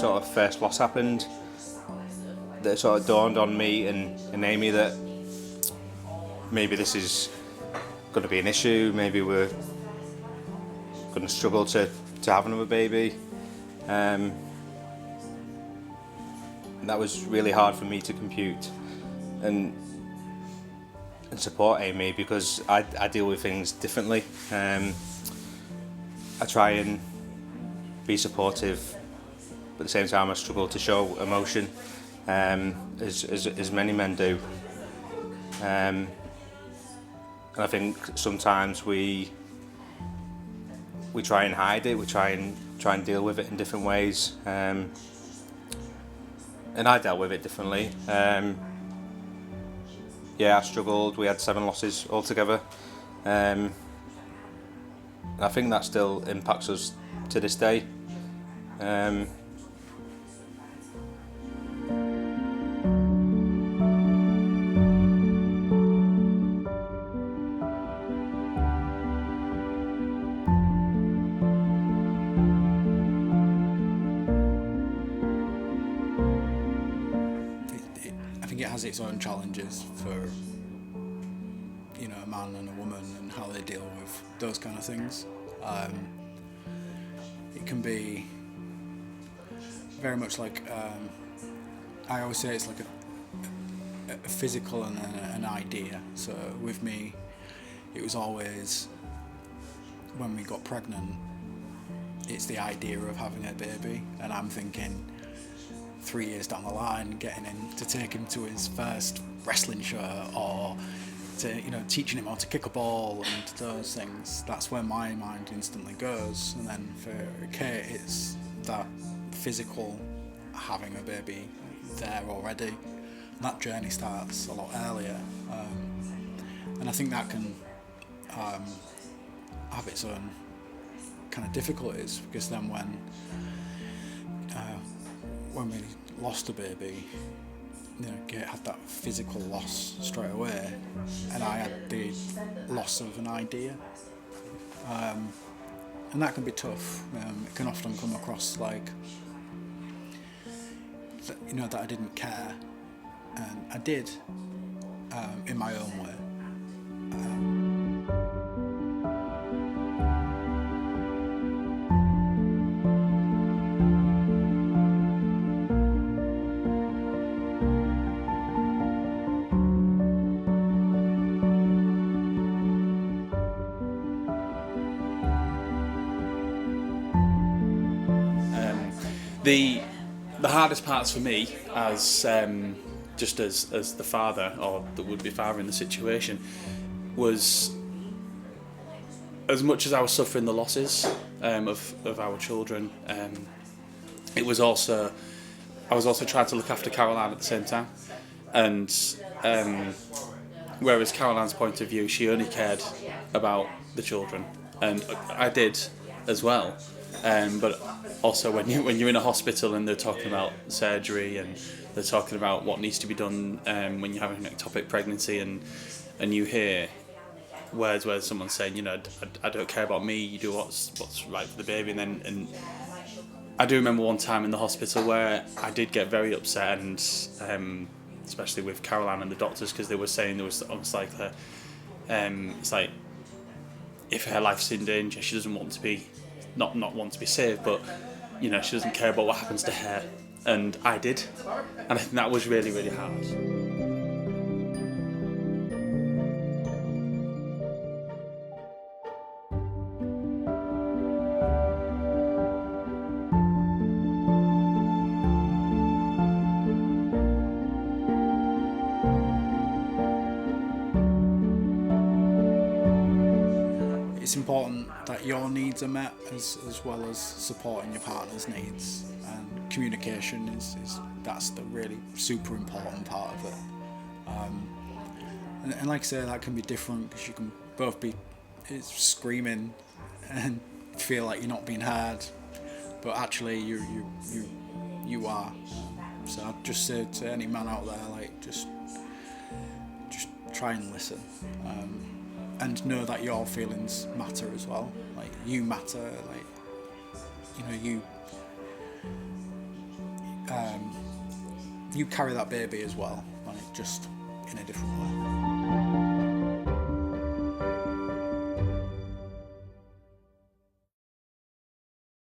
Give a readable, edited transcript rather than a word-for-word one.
sort of first loss happened, that sort of dawned on me and Amy that maybe this is going to be an issue. Maybe we're going to struggle to have another baby. And that was really hard for me to compute and support Amy, because I deal with things differently. I try and be supportive, but at the same time I struggle to show emotion, as many men do. And I think sometimes we try and hide it. We try and deal with it in different ways. And I dealt with it differently. I struggled. We had 7 losses altogether. And I think that still impacts us to this day. I think it has its own challenges for a man and a woman and how they deal with those kind of things. It can be very much like I always say it's like a physical and an idea. So with me, it was always when we got pregnant, it's the idea of having a baby, and I'm thinking 3 years down the line, getting him to take him to his first wrestling show, or to teaching him how to kick a ball and those things. That's where my mind instantly goes. And then for Kate, it's that physical having a baby there already, and that journey starts a lot earlier. And I think that can have its own kind of difficulties, because then when we lost a baby, Kate had that physical loss straight away, and I had the loss of an idea, and that can be tough. It can often come across like that I didn't care, and I did, in my own way. The hardest parts for me, as just as the father, or the would-be father in the situation, was, as much as I was suffering the losses of our children, I was also trying to look after Caroline at the same time. And whereas Caroline's point of view, she only cared about the children, and I did as well. But also when you're in a hospital and they're talking about surgery, and they're talking about what needs to be done when you're having an ectopic pregnancy, and you hear words where someone's saying, I don't care about me, you do what's right for the baby. And I do remember one time in the hospital where I did get very upset, and especially with Caroline and the doctors, because they were saying there was almost like it's like if her life's in danger, she doesn't want to be not want to be saved, but she doesn't care about what happens to her, and I did, and I think that was really, really hard. It's important that your needs are met as well as supporting your partner's needs, and communication is that's the really super important part of it. And like I say, that can be different, because you can both be screaming and feel like you're not being heard, but actually you are. So I'd just say to any man out there, like just try and listen. And know that your feelings matter as well. Like, you matter. Like, you carry that baby as well, and it just in a different way.